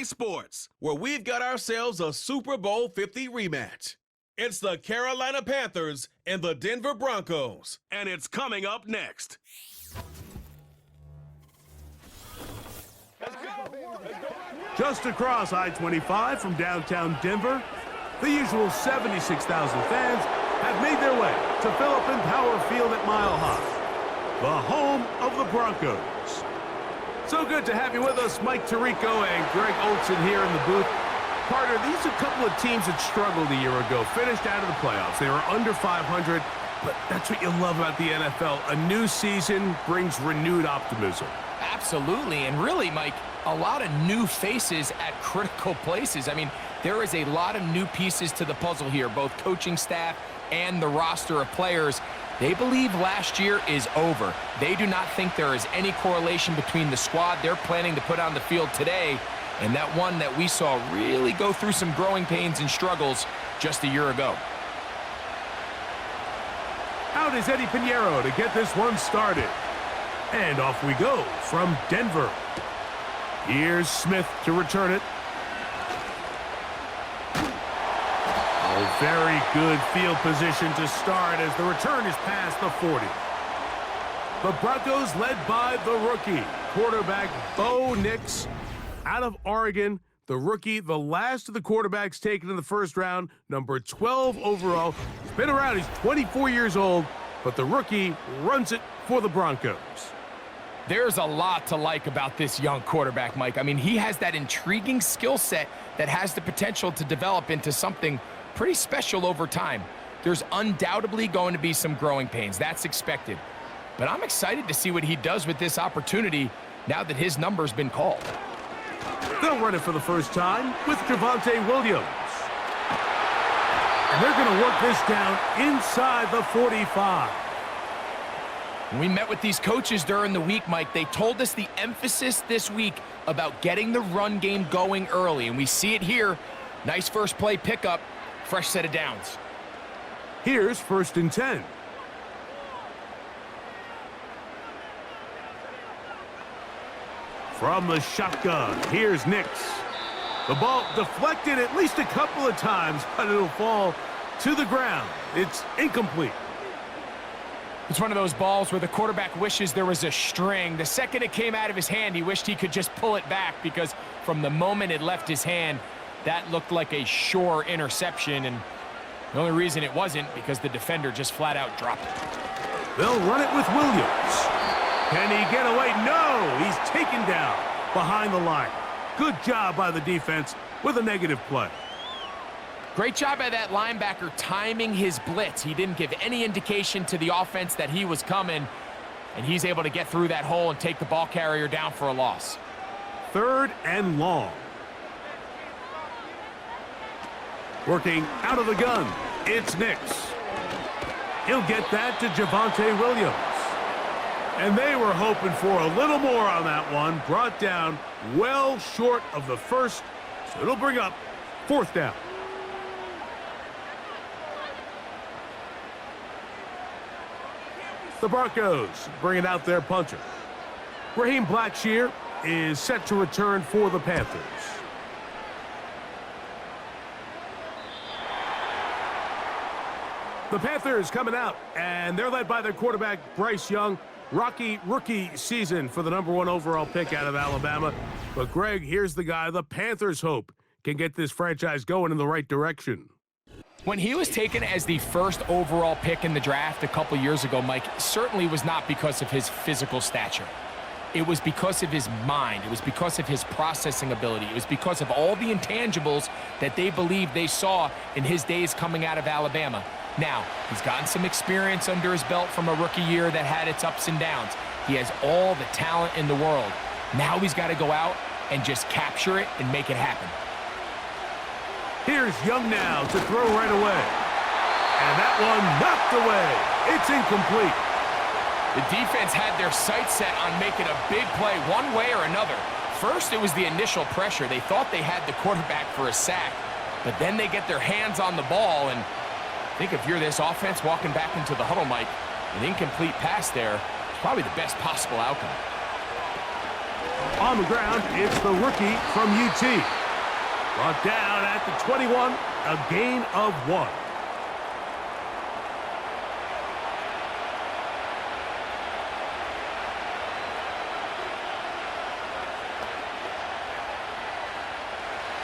EA Sports, where we've got ourselves a Super Bowl 50 rematch. It's the Carolina Panthers and the Denver Broncos, and it's coming up next. Just across I-25 from downtown Denver, the usual 76,000 fans have made their way to Philip Power Field at Mile High, the home of the Broncos. So good to have you with us, Mike Tirico and Greg Olson here in the booth. Partner, these are a couple of teams that struggled a year ago, finished out of the playoffs. They were under 500, but that's what you love about the NFL. A new season brings renewed optimism. Absolutely, and really, Mike, a lot of new faces at critical places. I mean, there is a lot of new pieces to the puzzle here, both coaching staff and the roster of players. They believe last year is over. They do not think there is any correlation between the squad they're planning to put on the field today and that one that we saw really go through some growing pains and struggles just a year ago. Out is Eddie Pinheiro to get this one started. And off we go from Denver. Here's Smith to return it. Oh, very good field position to start as the return is past the 40. The Broncos led by the rookie, quarterback Bo Nix out of Oregon. The rookie, the last of the quarterbacks taken in the first round, number 12 overall. He's been around, he's 24 years old, but the rookie runs it for the Broncos. There's a lot to like about this young quarterback, Mike. I mean, he has that intriguing skill set that has the potential to develop into something pretty special over time. There's undoubtedly going to be some growing pains. That's expected. But I'm excited to see what he does with this opportunity now that his number's been called. They'll run it for the first time with Javonte Williams. And they're going to work this down inside the 45. When we met with these coaches during the week, Mike, they told us the emphasis this week about getting the run game going early, and we see it here. Nice first play pickup, fresh set of downs. Here's 1st and 10. From the shotgun, here's Nix. The ball deflected at least a couple of times, but it'll fall to the ground. It's incomplete. It's one of those balls where the quarterback wishes there was a string. The second it came out of his hand, he wished he could just pull it back because from the moment it left his hand, that looked like a sure interception, and the only reason it wasn't because the defender just flat out dropped it. They'll run it with Williams. Can he get away? No! He's taken down behind the line. Good job by the defense with a negative play. Great job by that linebacker timing his blitz. He didn't give any indication to the offense that he was coming, and he's able to get through that hole and take the ball carrier down for a loss. 3rd and long. Working out of the gun, it's Nix. He'll get that to Javonte Williams. And they were hoping for a little more on that one. Brought down well short of the first, so it'll bring up 4th down. The Broncos bringing out their punter. Raheem Blackshear is set to return for the Panthers. The Panthers coming out, and they're led by their quarterback, Bryce Young. Rocky rookie season for the number 1 overall pick out of Alabama. But, Greg, here's the guy the Panthers hope can get this franchise going in the right direction. When he was taken as the 1st overall pick in the draft a couple years ago, Mike, certainly was not because of his physical stature. It was because of his mind. It was because of his processing ability. It was because of all the intangibles that they believed they saw in his days coming out of Alabama. Now, he's gotten some experience under his belt from a rookie year that had its ups and downs. He has all the talent in the world. Now he's got to go out and just capture it and make it happen. Here's Young now to throw right away. And that one knocked away. It's incomplete. The defense had their sights set on making a big play one way or another. First, it was the initial pressure. They thought they had the quarterback for a sack, but then they get their hands on the ball, and I think if you're this offense walking back into the huddle, Mike, an incomplete pass there is probably the best possible outcome. On the ground, it's the rookie from UT. Brought down at the 21, a gain of 1.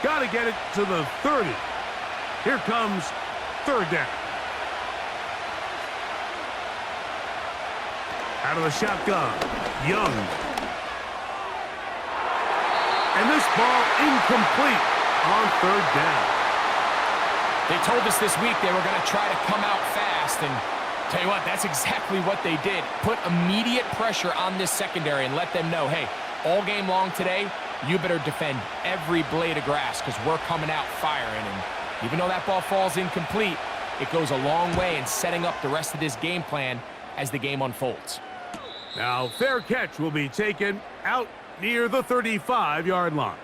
Got to get it to the 30. Here comes 3rd down. Out of the shotgun, Young. And this ball incomplete on 3rd down. They told us this week they were going to try to come out fast, and tell you what, that's exactly what they did. Put immediate pressure on this secondary and let them know, hey, all game long today, you better defend every blade of grass because we're coming out firing. And even though that ball falls incomplete, it goes a long way in setting up the rest of this game plan as the game unfolds. Now, fair catch will be taken out near the 35-yard line.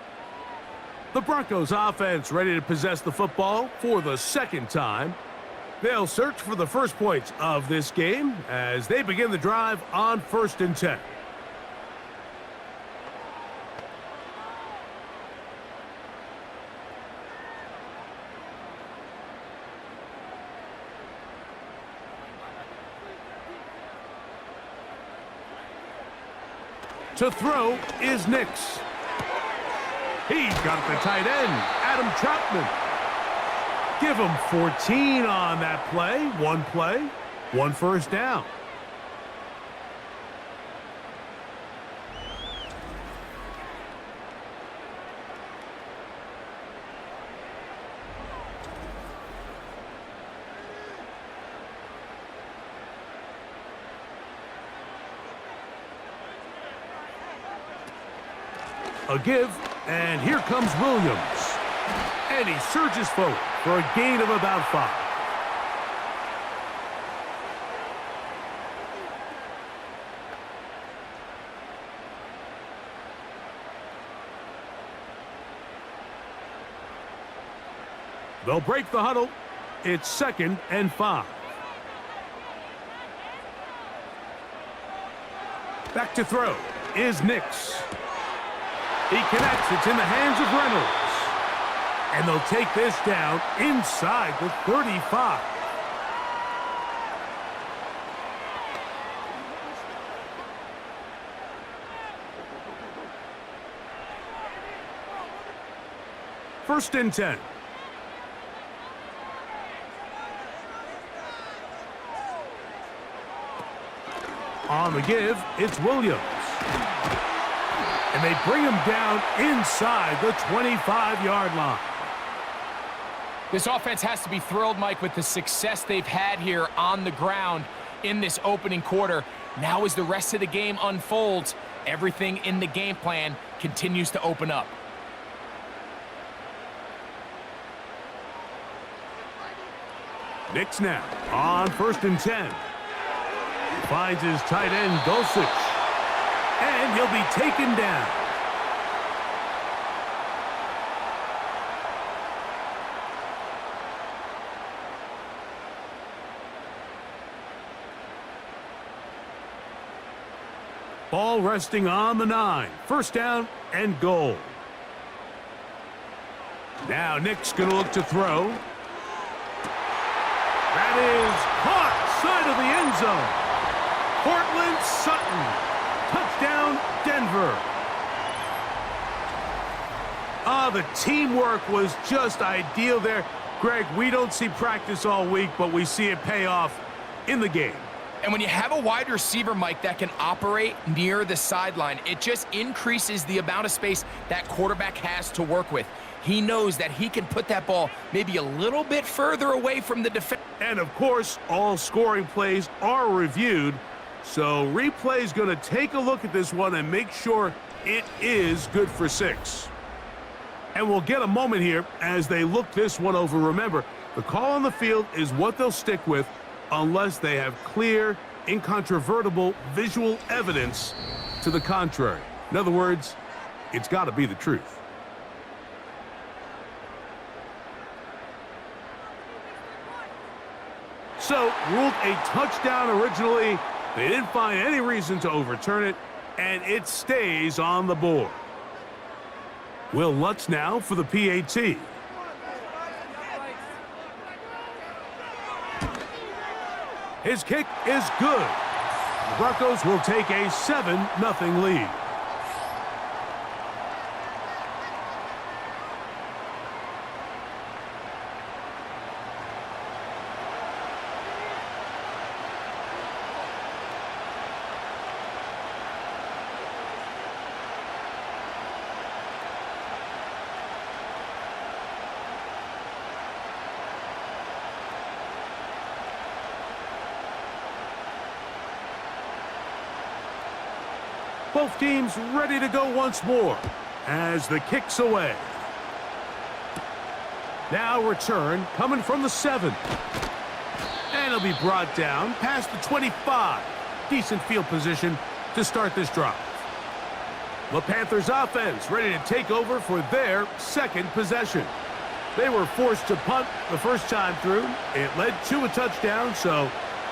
The Broncos offense ready to possess the football for the 2nd time. They'll search for the first points of this game as they begin the drive on 1st and 10. To throw is Nix. He's got the tight end, Adam Troutman. Give him 14 on that play, 1 first down. A give, and here comes Williams. And he surges forward for a gain of about 5. They'll break the huddle. It's 2nd and 5. Back to throw is Nix. He connects. It's in the hands of Reynolds. And they'll take this down inside the 35. First and 10. On the give, it's Williams. And they bring him down inside the 25-yard line. This offense has to be thrilled, Mike, with the success they've had here on the ground in this opening quarter. Now as the rest of the game unfolds, everything in the game plan continues to open up. Nix now on 1st and 10. He finds his tight end, Dulcich. And he'll be taken down. Ball resting on the 9. First down and goal. Now Nick's going to look to throw. That is caught side of the end zone. Cortland Sutton. Touchdown, Denver. The teamwork was just ideal there. Greg, we don't see practice all week, but we see it pay off in the game. And when you have a wide receiver, Mike, that can operate near the sideline, it just increases the amount of space that quarterback has to work with. He knows that he can put that ball maybe a little bit further away from the defense. And, of course, all scoring plays are reviewed. So replay's going to take a look at this one and make sure it is good for 6. And we'll get a moment here as they look this one over. Remember, the call on the field is what they'll stick with unless they have clear, incontrovertible visual evidence to the contrary. In other words, it's got to be the truth. So, ruled a touchdown originally. They didn't find any reason to overturn it, and it stays on the board. Will Lutz now for the PAT. His kick is good. The Broncos will take a 7-0 lead. Both teams ready to go once more as the kick's away. Now return coming from the 7. And it'll be brought down past the 25. Decent field position to start this drive. The Panthers offense ready to take over for their second possession. They were forced to punt the first time through. It led to a touchdown, so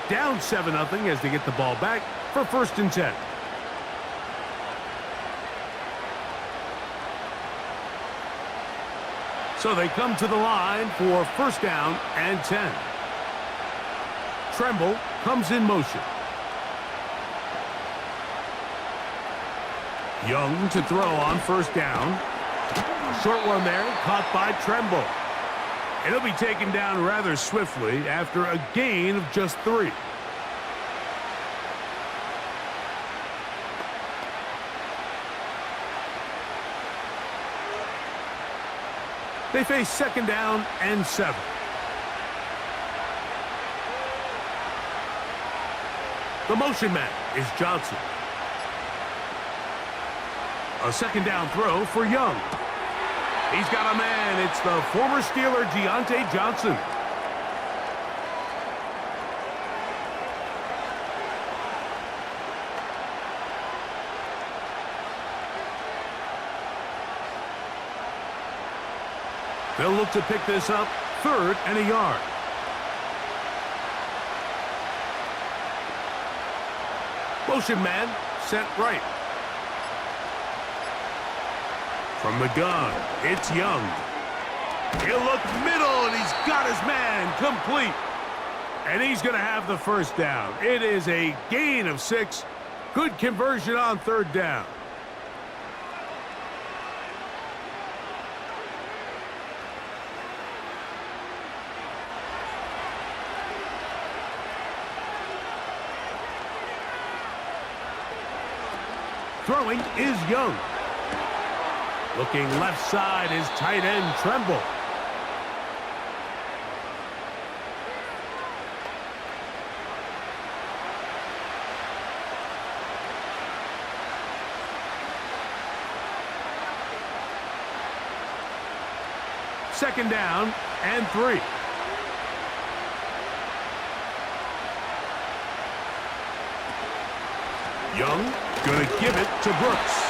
down 7-0 as they get the ball back for 1st and 10. So they come to the line for 1st down and 10. Tremble comes in motion. Young to throw on 1st down. A short one there, caught by Tremble. And he'll be taken down rather swiftly after a gain of just 3. They face 2nd down and 7. The motion man is Johnson. A 2nd down throw for Young. He's got a man. It's the former Steeler Deontay Johnson. They'll look to pick this up 3rd and a yard. Motion man sent right. From the gun, it's Young. He'll look middle, and he's got his man complete. And he's going to have the 1st down. It is a gain of 6. Good conversion on 3rd down. Throwing is Young. Looking left side is tight end Tremble. Second down and 3. Young going to give it to Brooks.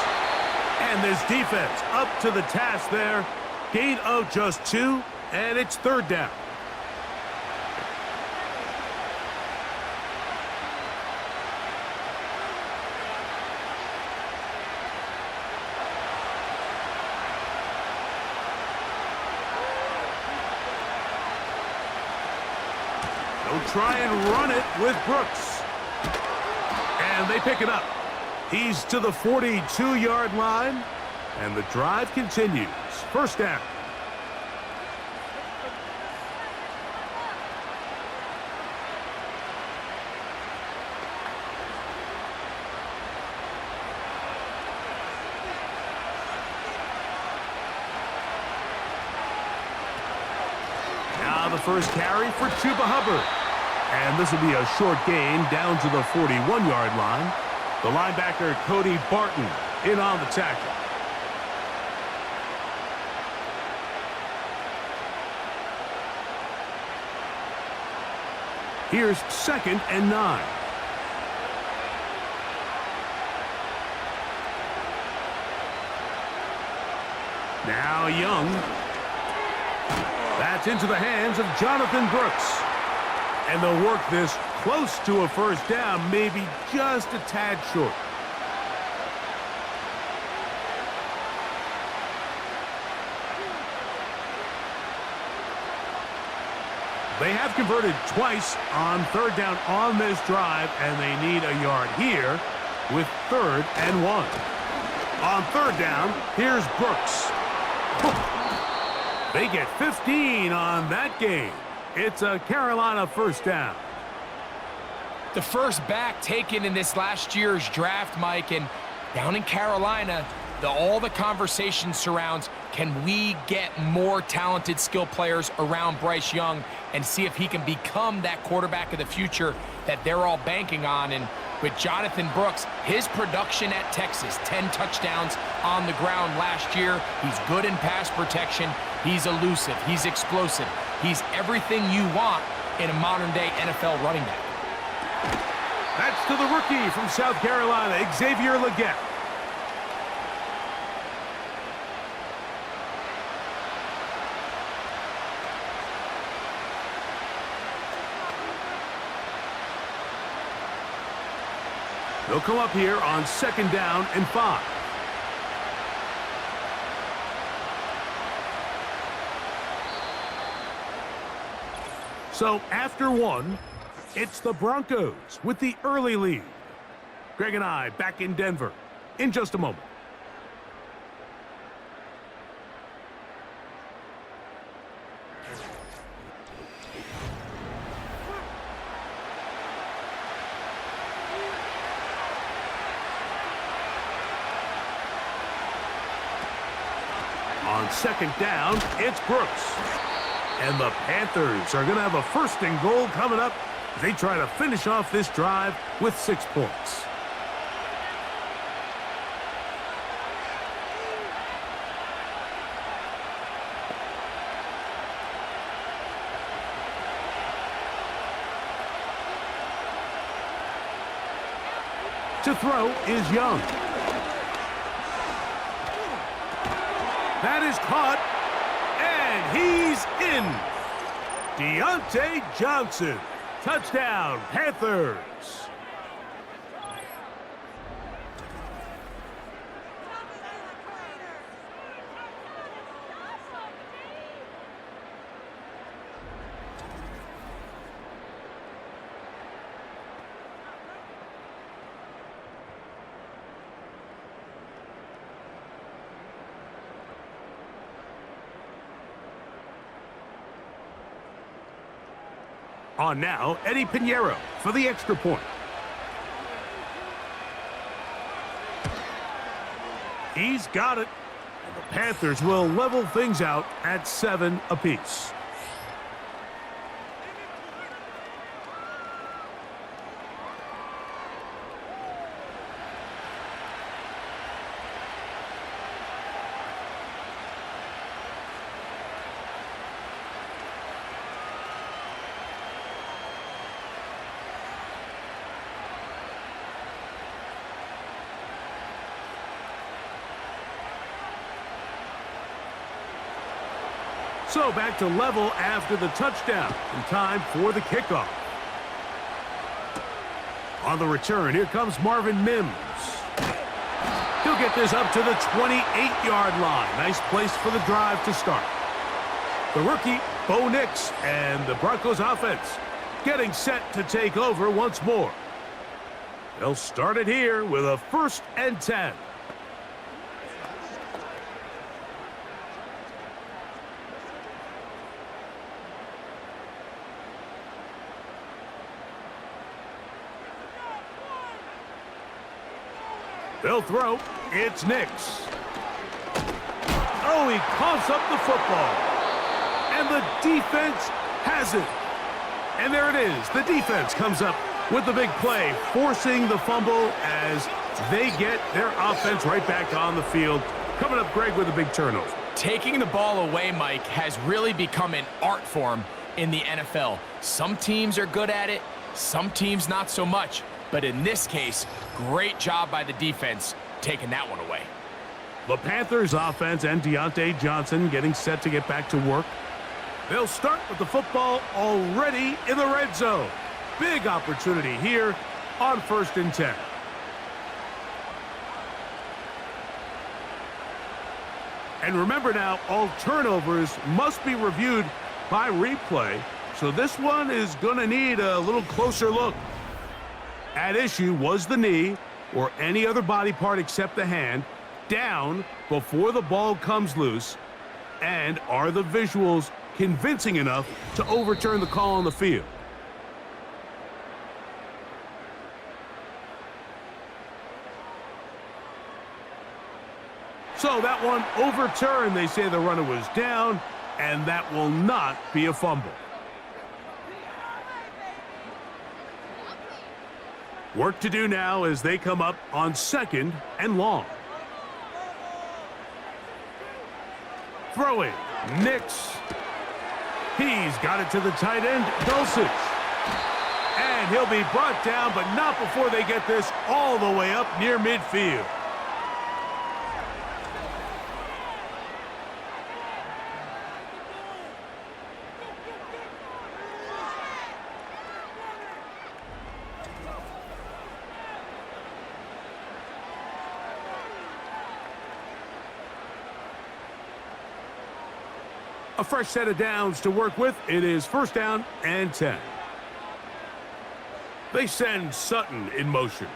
And this defense up to the task there. Gain of just 2, and it's 3rd down. They'll try and run it with Brooks. And they pick it up. He's to the 42-yard line, and the drive continues. 1st down. Now the first carry for Chuba Hubbard. And this will be a short gain down to the 41-yard line. The linebacker, Cody Barton, in on the tackle. Here's 2nd and 9. Now Young. That's into the hands of Jonathan Brooks. And they'll work this close to a 1st down, maybe just a tad short. They have converted twice on third down on this drive, and they need a yard here with 3rd and 1. On third down, here's Brooks. They get 15 on that game. It's a Carolina first down. The first back taken in this last year's draft, Mike, and down in Carolina, all the conversation surrounds, can we get more talented skill players around Bryce Young and see if he can become that quarterback of the future that they're all banking on? And with Jonathan Brooks, his production at Texas, 10 touchdowns on the ground last year. He's good in pass protection. He's elusive. He's explosive. He's everything you want in a modern-day NFL running back. That's to the rookie from South Carolina, Xavier Legette. They'll come up here on 2nd down and 5. So after 1, it's the Broncos with the early lead. Greg and I back in Denver in just a moment. On 2nd down, it's Brooks. And the Panthers are going to have a 1st and goal coming up as they try to finish off this drive with 6 points. To throw is Young. That is caught, and he's in. Deontay Johnson, touchdown, Panthers. On now, Eddie Pinheiro for the extra point. He's got it. And the Panthers will level things out at 7 apiece. So back to level after the touchdown, in time for the kickoff. On the return, here comes Marvin Mims. He'll get this up to the 28-yard line. Nice place for the drive to start. The rookie, Bo Nix, and the Broncos offense getting set to take over once more. They'll start it here with a 1st and 10. They'll throw. It's Nix. Oh, he coughs up the football. And the defense has it. And there it is. The defense comes up with the big play, forcing the fumble as they get their offense right back on the field. Coming up, Greg, with a big turnover. Taking the ball away, Mike, has really become an art form in the NFL. Some teams are good at it, some teams not so much. But in this case, great job by the defense taking that one away. The Panthers offense and Deontay Johnson getting set to get back to work. They'll start with the football already in the red zone. Big opportunity here on 1st and 10. And remember now, all turnovers must be reviewed by replay. so this one is going to need a little closer look. At issue was the knee, or any other body part except the hand, down before the ball comes loose, and are the visuals convincing enough to overturn the call on the field? So that one overturned. They say the runner was down, and that will not be a fumble. Work to do now as they come up on 2nd and long. Throwing, Nix. He's got it to the tight end, Dulcich. And he'll be brought down, but not before they get this all the way up near midfield. A fresh set of downs to work with. It is 1st down and 10. They send Sutton in motion.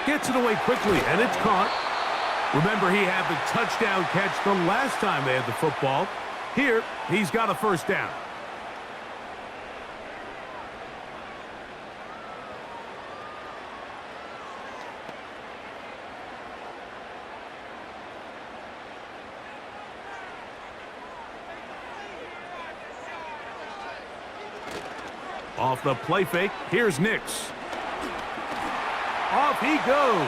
Gets it away quickly, and it's caught. Remember, he had the touchdown catch the last time they had the football. Here, he's got a 1st down. Off the play fake, here's Nix. Off he goes.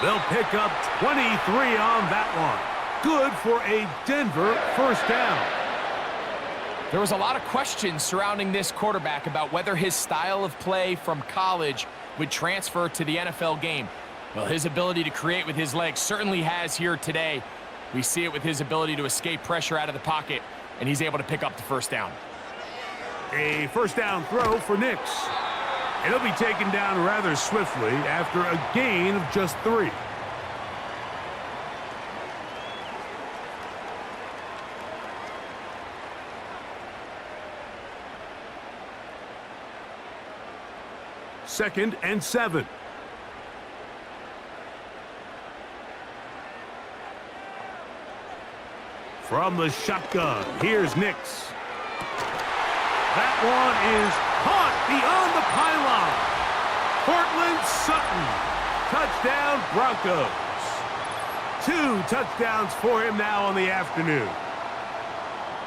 They'll pick up 23 on that one. Good for a Denver 1st down. There was a lot of questions surrounding this quarterback about whether his style of play from college would transfer to the NFL game. Well, his ability to create with his legs certainly has here today. We see it with his ability to escape pressure out of the pocket, and he's able to pick up the 1st down. A 1st down throw for Nix. It'll be taken down rather swiftly after a gain of just 3. Second and 7. From the shotgun, here's Nix. That one is caught beyond the pylon. Cortland Sutton. Touchdown, Broncos. 2 touchdowns for him now on the afternoon.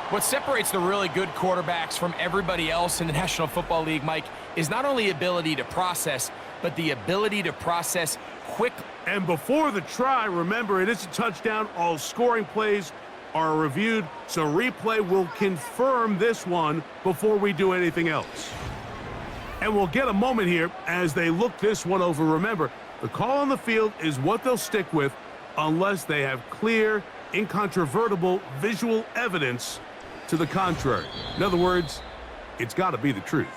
What separates the really good quarterbacks from everybody else in the National Football League, Mike, is not only ability to process, but the ability to process quickly. And before the try, remember, it is a touchdown. All scoring plays are reviewed, so replay will confirm this one before we do anything else. And we'll get a moment here as they look this one over. Remember, the call on the field is what they'll stick with unless they have clear, incontrovertible visual evidence to the contrary. In other words, it's got to be the truth.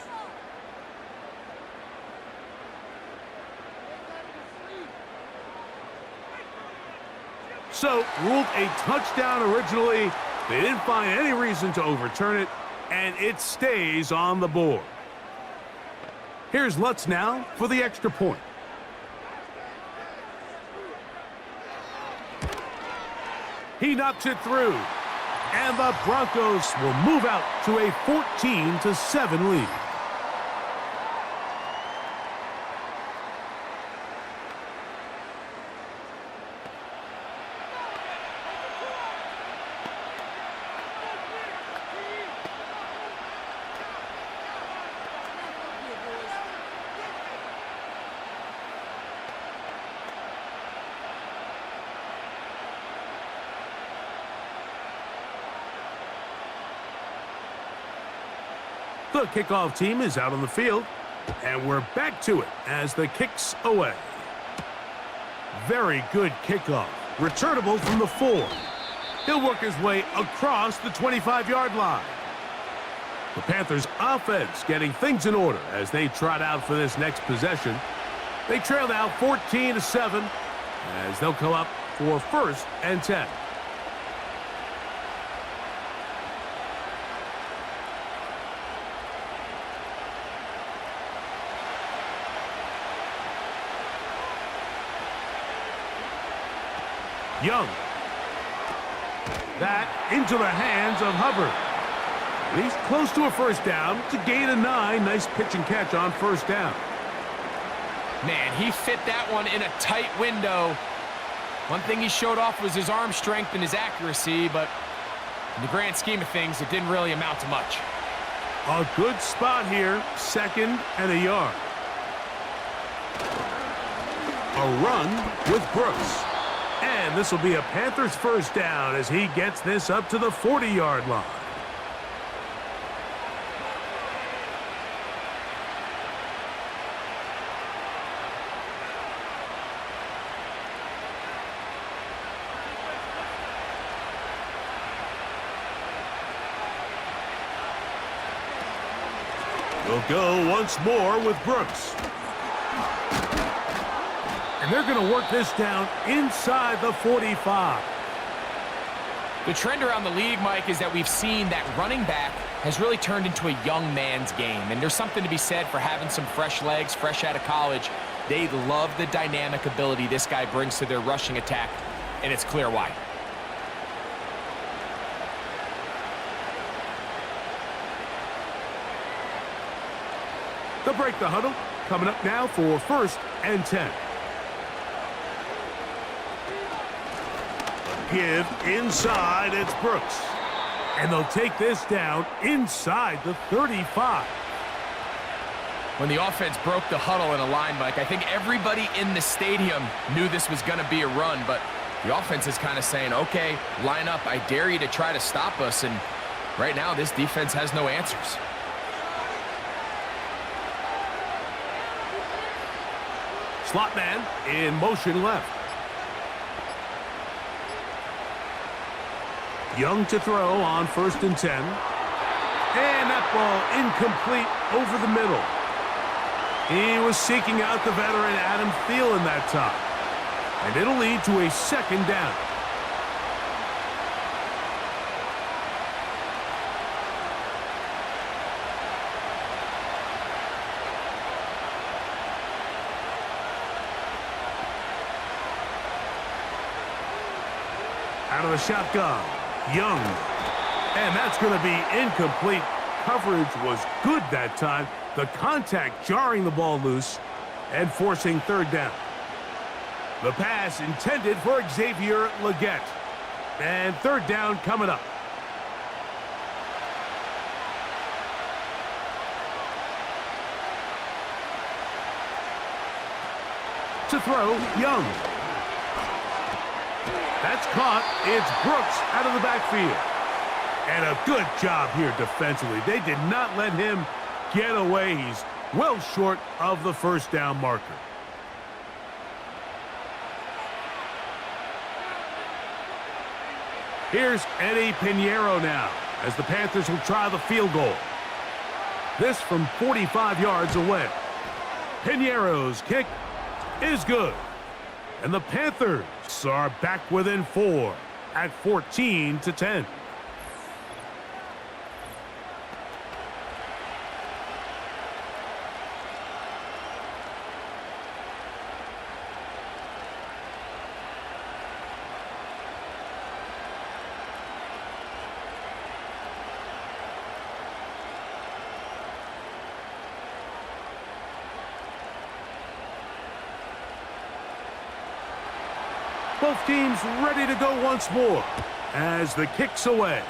So, ruled a touchdown originally. They didn't find any reason to overturn it, and it stays on the board. Here's Lutz now for the extra point. He knocks it through, and the Broncos will move out to a 14-7 lead. The kickoff team is out on the field, and we're back to it as the kick's away. Very good kickoff. Returnable from the 4. He'll work his way across the 25-yard line. The Panthers' offense getting things in order as they trot out for this next possession. They trail now 14-7 as they'll come up for 1st and 10. Young. That into the hands of Hubbard. And he's close to a first down. It's a gain of 9. Nice pitch and catch on first down. Man, he fit that one in a tight window. One thing he showed off was his arm strength and his accuracy, but in the grand scheme of things, it didn't really amount to much. A good spot here, 2nd and a yard. A run with Brooks. And this will be a Panthers first down as he gets this up to the 40-yard line. We'll go once more with Brooks. And they're going to work this down inside the 45. The trend around the league, Mike, is that we've seen that running back has really turned into a young man's game. And there's something to be said for having some fresh legs, fresh out of college. They love the dynamic ability this guy brings to their rushing attack, and it's clear why. They'll break the huddle. Coming up now for 1st and 10. Give inside, it's Brooks. And they'll take this down inside the 35. When the offense broke the huddle in a line, Mike, I think everybody in the stadium knew this was going to be a run, but the offense is kind of saying, okay, line up, I dare you to try to stop us, and right now this defense has no answers. Slot man in motion left. Young to throw on 1st and 10. And that ball incomplete over the middle. He was seeking out the veteran Adam Thielen that time. And it'll lead to a 2nd down. Out of the shotgun, Young. And that's going to be incomplete. Coverage was good that time. The contact jarring the ball loose and forcing 3rd down. The pass intended for Xavier Legette. And 3rd down coming up. To throw, Young. That's caught. It's Brooks out of the backfield. And a good job here defensively. They did not let him get away. He's well short of the first down marker. Here's Eddie Pinheiro now as the Panthers will try the field goal. This from 45 yards away. Pinheiro's kick is good. And the Panthers are back within 4 at 14-10. Both teams ready to go once more as the kick's away.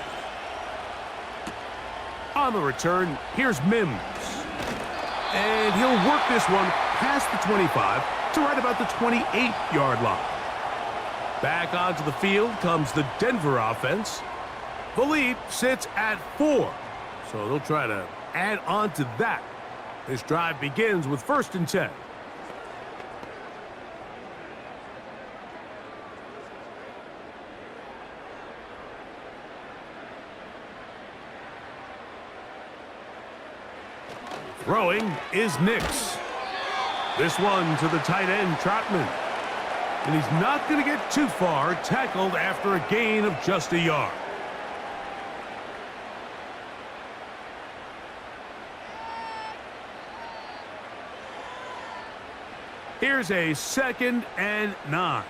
On the return, here's Mims. And he'll work this one past the 25 to right about the 28-yard line. Back onto the field comes the Denver offense. The lead sits at 4, so they'll try to add on to that. This drive begins with 1st and 10. Throwing is Nix. This one to the tight end, Trotman. And he's not going to get too far, tackled after a gain of just a yard. Here's a 2nd and 9.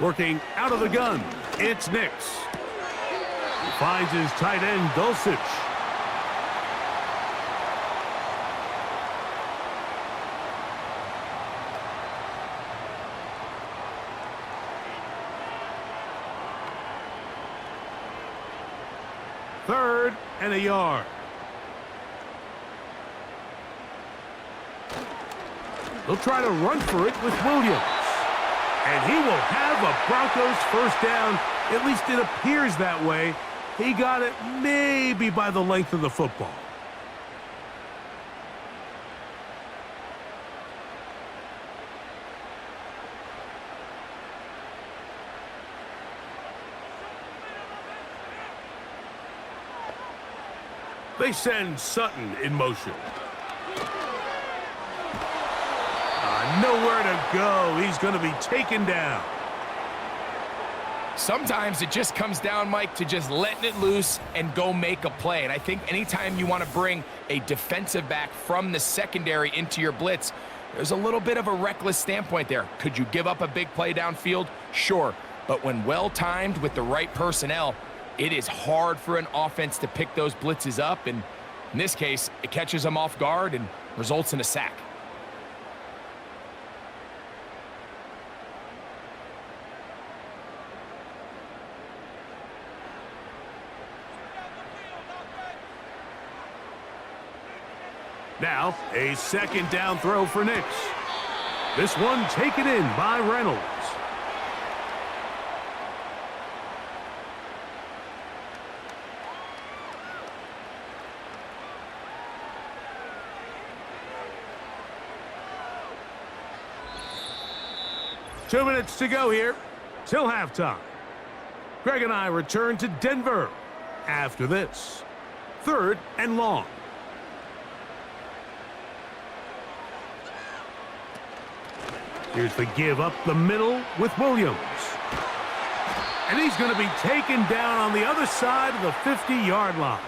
Working out of the gun, it's Nix. He finds his tight end, Dulcich. Third and a yard. They'll try to run for it with Williams. And he will have a Broncos first down. At least it appears that way. He got it maybe by the length of the football. They send Sutton in motion. Nowhere to go. He's going to be taken down. Sometimes it just comes down, Mike, to just letting it loose and go make a play. And I think anytime you want to bring a defensive back from the secondary into your blitz, there's a little bit of a reckless standpoint there. Could you give up a big play downfield? Sure. But when well-timed with the right personnel, it is hard for an offense to pick those blitzes up. And in this case, it catches them off guard and results in a sack. Now, a second down throw for Nix. This one taken in by Reynolds. Two minutes to go here till halftime. Greg and I return to Denver after this. Third and long. Here's the give up the middle with Williams. And he's going to be taken down on the other side of the 50-yard line.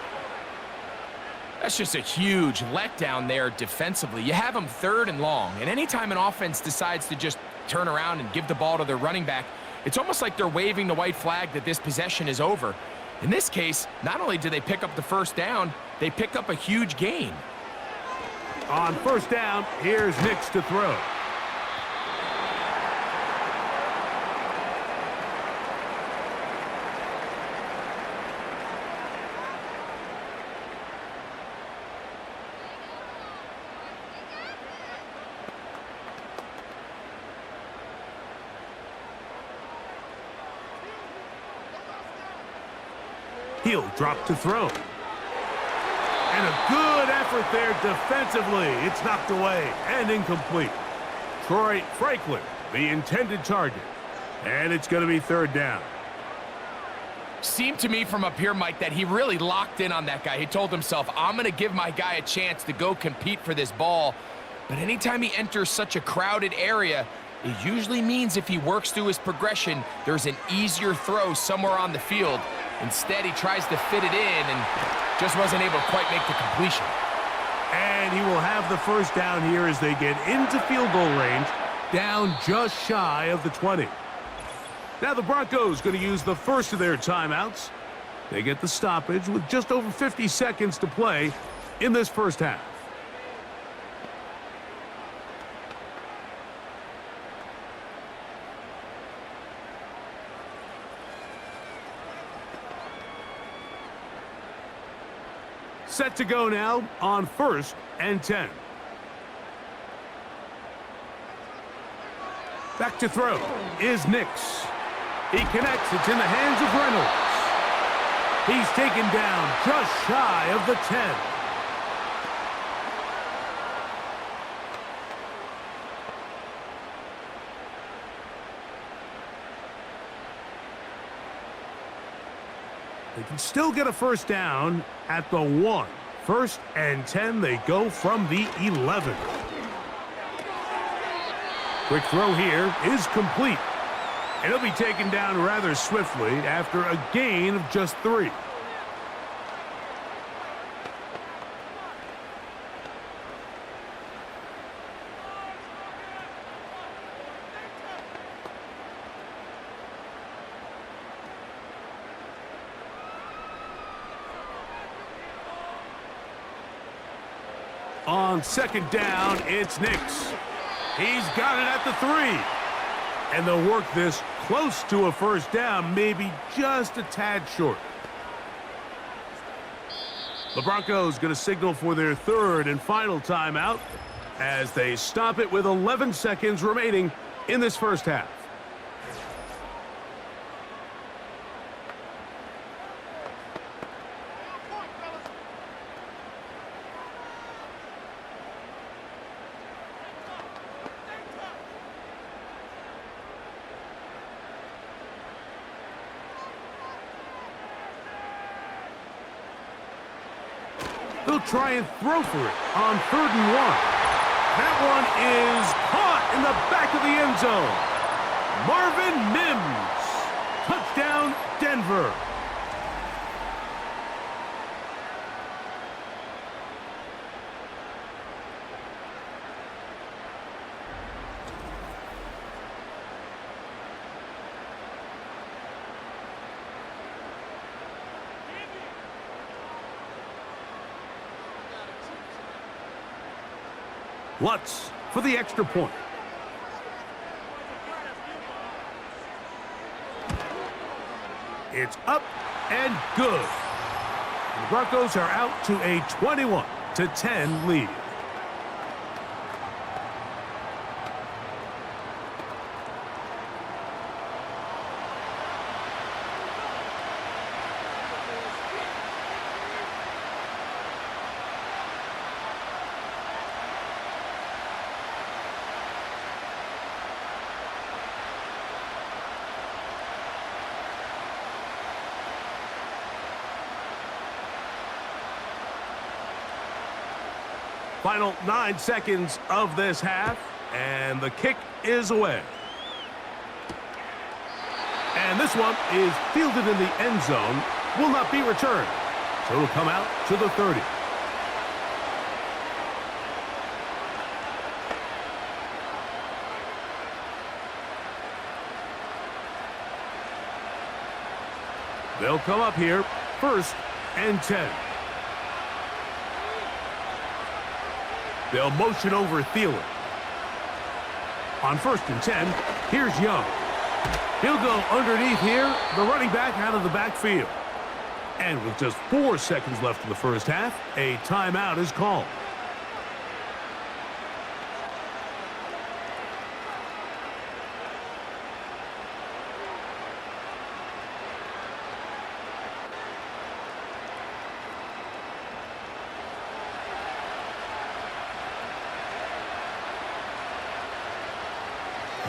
That's just a huge letdown there defensively. You have them third and long, and anytime an offense decides to just turn around and give the ball to their running back, it's almost like they're waving the white flag that this possession is over. In this case, not only do they pick up the first down, they pick up a huge gain. On first down, here's Nix to throw. He'll drop to throw. And a good effort there defensively. It's knocked away and incomplete. Troy Franklin, the intended target. And it's going to be third down. Seemed to me from up here, Mike, that he really locked in on that guy. He told himself, I'm going to give my guy a chance to go compete for this ball. But anytime he enters such a crowded area, it usually means if he works through his progression, there's an easier throw somewhere on the field. Instead, he tries to fit it in and just wasn't able to quite make the completion. And he will have the first down here as they get into field goal range, down just shy of the 20. Now the Broncos going to use the first of their timeouts. They get the stoppage with just over 50 seconds to play in this first half. Set to go now on 1st and 10. Back to throw is Nix. He connects. It's in the hands of Reynolds. He's taken down just shy of the 10. They can still get a first down at the 1. 1st and 10, they go from the 11. Quick throw here is complete. And he'll be taken down rather swiftly after a gain of just 3. On second down, it's Nix. He's got it at the 3. And they'll work this close to a first down, maybe just a tad short. The Broncos going to signal for their third and final timeout as they stop it with 11 seconds remaining in this first half. They'll try and throw for it on 3rd and 1. That one is caught in the back of the end zone. Marvin Mims. Touchdown, Denver. Lutz for the extra point. It's up and good. The Broncos are out to a 21-10 lead. Final 9 seconds of this half, and the kick is away. And this one is fielded in the end zone, will not be returned. So it'll come out to the 30. They'll come up here, 1st and 10. They'll motion over Thielen. On 1st and 10, here's Young. He'll go underneath here, the running back out of the backfield. And with just 4 seconds left in the first half, a timeout is called.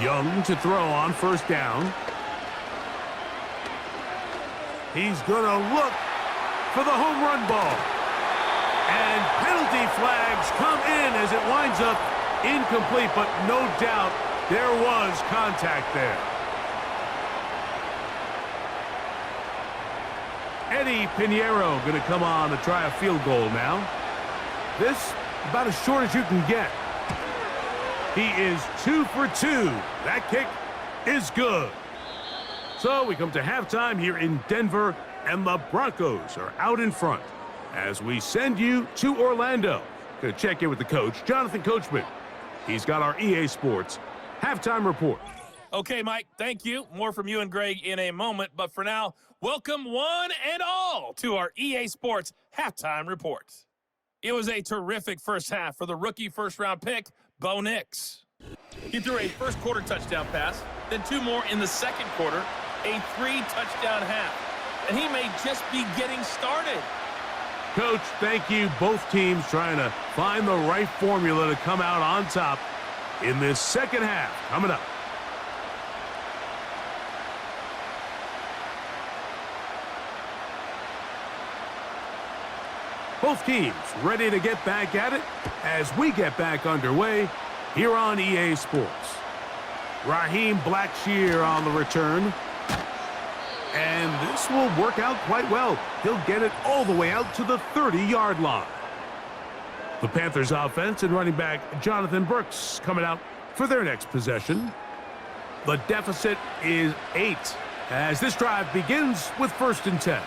Young to throw on 1st down. He's going to look for the home run ball. And penalty flags come in as it winds up incomplete, but no doubt there was contact there. Eddie Pinheiro going to come on to try a field goal now. This about as short as you can get. He is 2 for 2. That kick is good. So we come to halftime here in Denver, and the Broncos are out in front as we send you to Orlando. Going to check in with the coach, Jonathan Coachman. He's got our EA Sports halftime report. Okay, Mike, thank you. More from you and Greg in a moment. But for now, welcome one and all to our EA Sports halftime report. It was a terrific first half for the rookie first-round pick, Bo Nix. He threw a first-quarter touchdown pass, then 2 more in the second quarter, a 3-touchdown half. And he may just be getting started. Coach, thank you. Both teams trying to find the right formula to come out on top in this second half. Coming up. Both teams ready to get back at it as we get back underway here on EA Sports. Raheem Blackshear on the return. And this will work out quite well. He'll get it all the way out to the 30-yard line. The Panthers offense and running back Jonathan Brooks coming out for their next possession. The deficit is 8 as this drive begins with 1st and 10.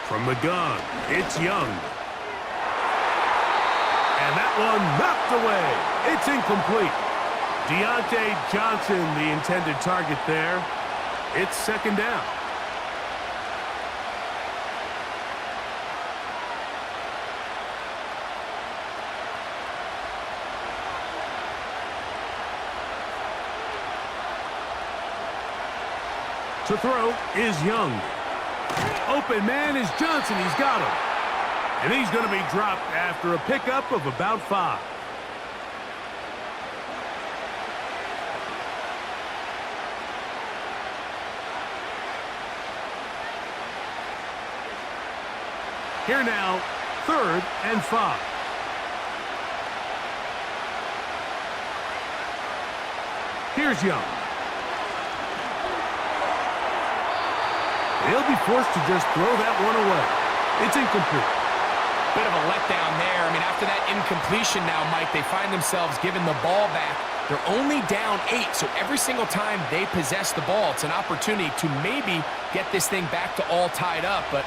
From the gun, it's Young. And that one knocked away. It's incomplete. Deontay Johnson, the intended target there. It's second down. To throw is Young. Open man is Johnson. He's got him. And he's going to be dropped after a pickup of about 5. Here now, 3rd and 5. Here's Young. He'll be forced to just throw that one away. It's incomplete. Bit of a letdown there. I mean, after that incompletion now, Mike, they find themselves giving the ball back. They're only down 8, so every single time they possess the ball, it's an opportunity to maybe get this thing back to all tied up. But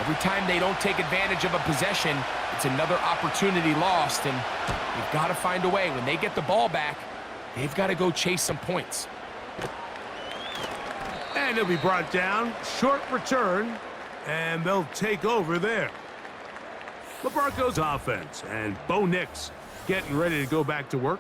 every time they don't take advantage of a possession, it's another opportunity lost. And you've got to find a way. When they get the ball back, they've got to go chase some points. And he'll be brought down. Short return. And they'll take over there. The Broncos offense. And Bo Nix getting ready to go back to work.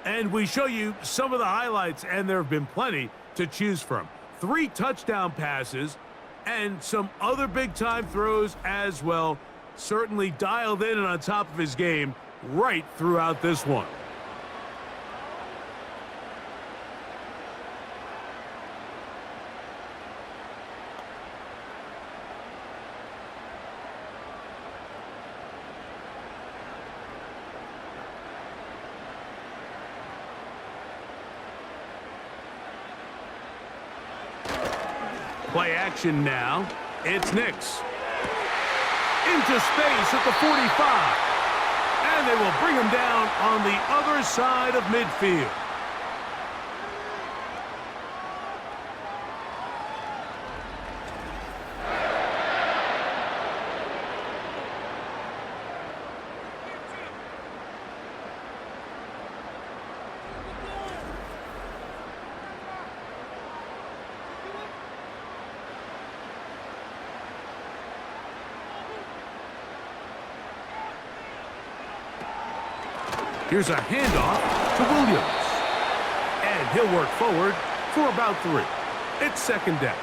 And we show you some of the highlights, and there have been plenty to choose from. 3 touchdown passes and some other big-time throws as well. Certainly dialed in and on top of his game right throughout this one. Play action now. It's Nix. Into space at the 45. And they will bring him down on the other side of midfield. Here's a handoff to Williams. And he'll work forward for about 3. It's second down.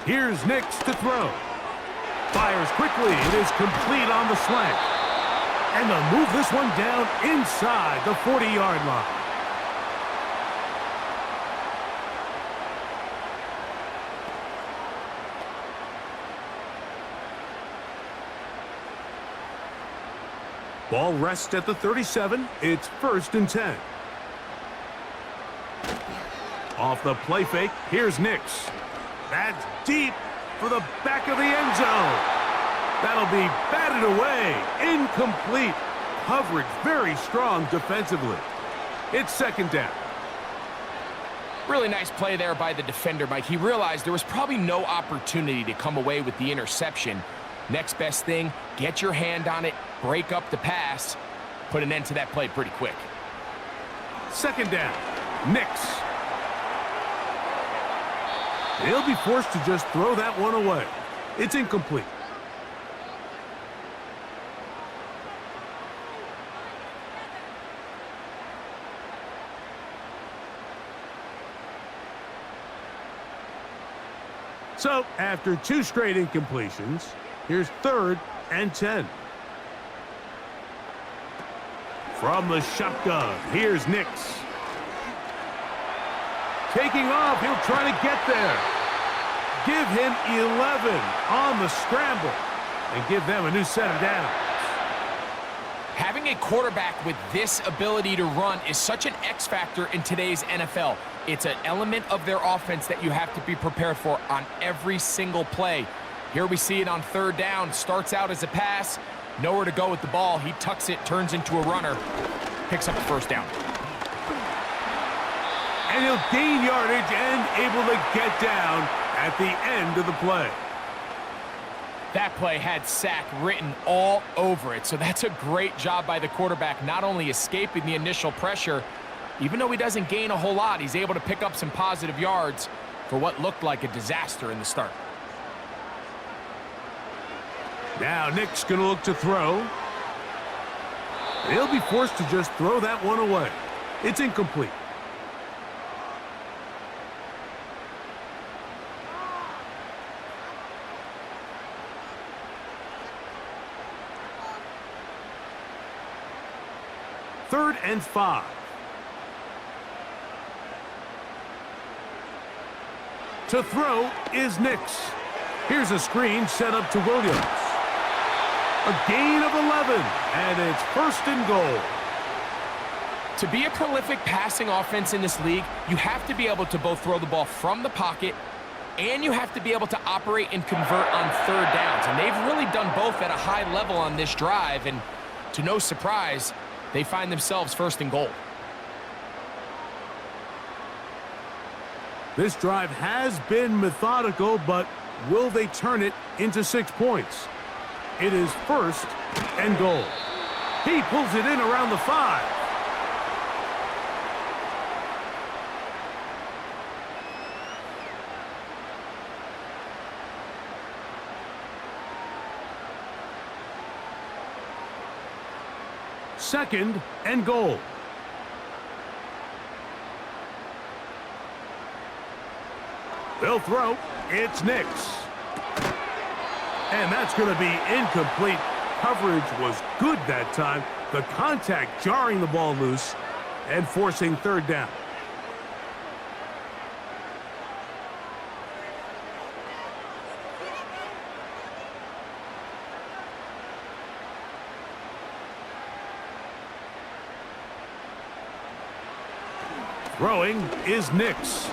Here's Nix to throw. Fires quickly. It is complete on the slant. And they'll move this one down inside the 40-yard line. Ball rests at the 37. It's 1st and 10. Off the play fake, here's Nix. That's deep for the back of the end zone. That'll be batted away. Incomplete. Coverage very strong defensively. It's second down. Really nice play there by the defender, Mike. He realized there was probably no opportunity to come away with the interception. Next best thing, get your hand on it, break up the pass, put an end to that play pretty quick. Second down. Nix. He'll be forced to just throw that one away. It's incomplete. So, after 2 straight incompletions, here's 3rd and 10. From the shotgun, here's Nix. Taking off, he'll try to get there. Give him 11 on the scramble and give them a new set of downs. Having Having a quarterback with this ability to run is such an X factor in today's NFL. It's an element of their offense that you have to be prepared for on every single play. Here we see it on third down. Starts out as a pass, nowhere to go with the ball. He tucks it, turns into a runner, picks up the first down. And he'll gain yardage and able to get down at the end of the play. That play had sack written all over it, so that's a great job by the quarterback, not only escaping the initial pressure, even though he doesn't gain a whole lot, he's able to pick up some positive yards for what looked like a disaster in the start. Now Nick's going to look to throw. He'll be forced to just throw that one away. It's incomplete. Third and 5. To throw is Nix. Here's a screen set up to Williams. A gain of 11, and it's first and goal. To be a prolific passing offense in this league, you have to be able to both throw the ball from the pocket and you have to be able to operate and convert on third downs. And they've really done both at a high level on this drive, and to no surprise, they find themselves first and goal. This drive has been methodical, but will they turn it into 6 points? It is first and goal. He pulls it in around the 5. Second and goal. They'll throw. It's Nix. And that's going to be incomplete. Coverage was good that time. The contact jarring the ball loose and forcing third down. Throwing is Nix.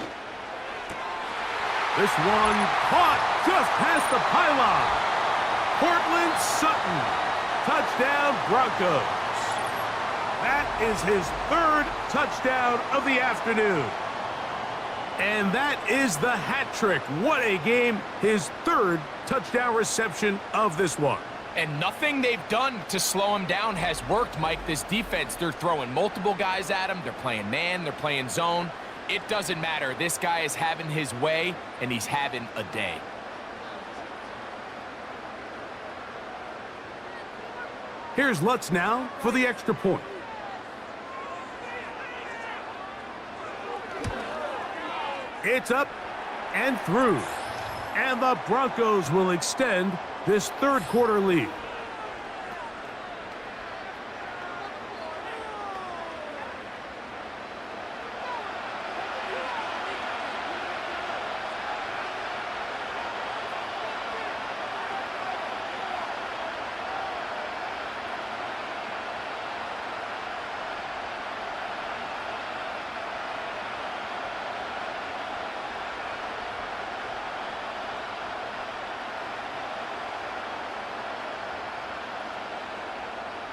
This one caught just past the pylon. Cortland Sutton. Touchdown, Broncos. That is his 3rd touchdown of the afternoon. And that is the hat trick. What a game. His 3rd touchdown reception of this one. And nothing they've done to slow him down has worked, Mike. This defense, they're throwing multiple guys at him. They're playing man, they're playing zone. It doesn't matter. This guy is having his way, and he's having a day. Here's Lutz now for the extra point. It's up and through. And the Broncos will extend this 3rd quarter lead.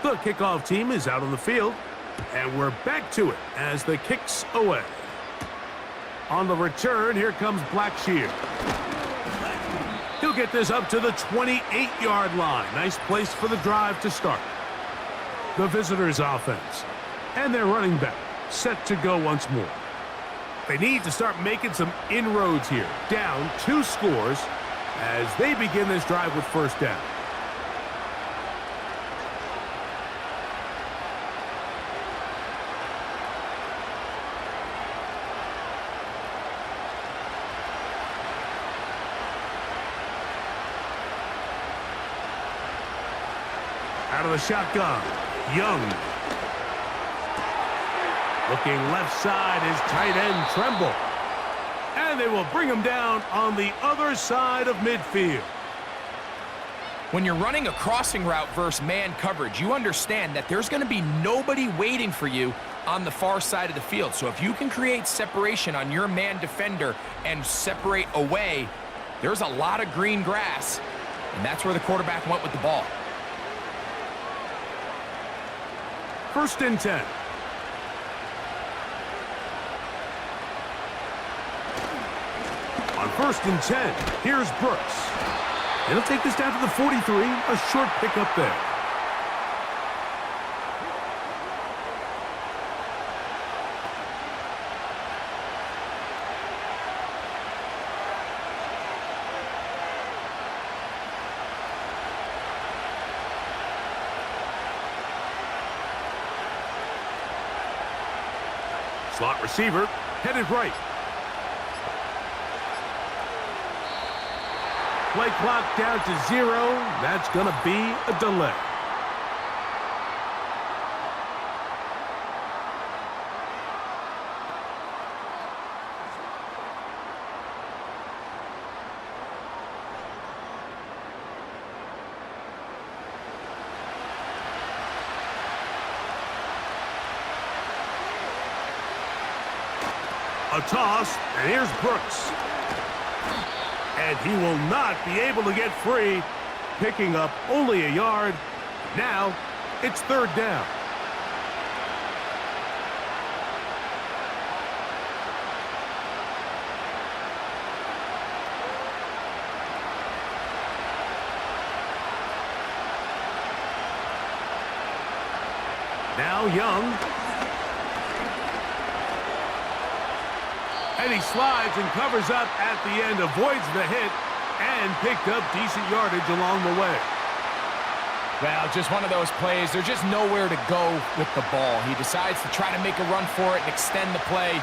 The kickoff team is out on the field, and we're back to it as the kick's away. On the return, here comes Blackshear. He'll get this up to the 28-yard line. Nice place for the drive to start. The visitors' offense and their running back set to go once more. They need to start making some inroads here. Down 2 scores as they begin this drive with first down. Out of the shotgun, Young. Looking left side is tight end Tremble. And they will bring him down on the other side of midfield. When you're running a crossing route versus man coverage, you understand that there's going to be nobody waiting for you on the far side of the field. So if you can create separation on your man defender and separate away, there's a lot of green grass, and that's where the quarterback went with the ball. 1st and 10. On 1st and 10, here's Brooks. He'll take this down to the 43, a short pickup there. Slot receiver, headed right. Play clock down to 0. That's going to be a delay. A toss, and here's Brooks. And he will not be able to get free, picking up only a yard. Now, it's 3rd down. Now Young. And he slides and covers up at the end, avoids the hit, and picked up decent yardage along the way. Well, just one of those plays. There's just nowhere to go with the ball. He decides to try to make a run for it and extend the play.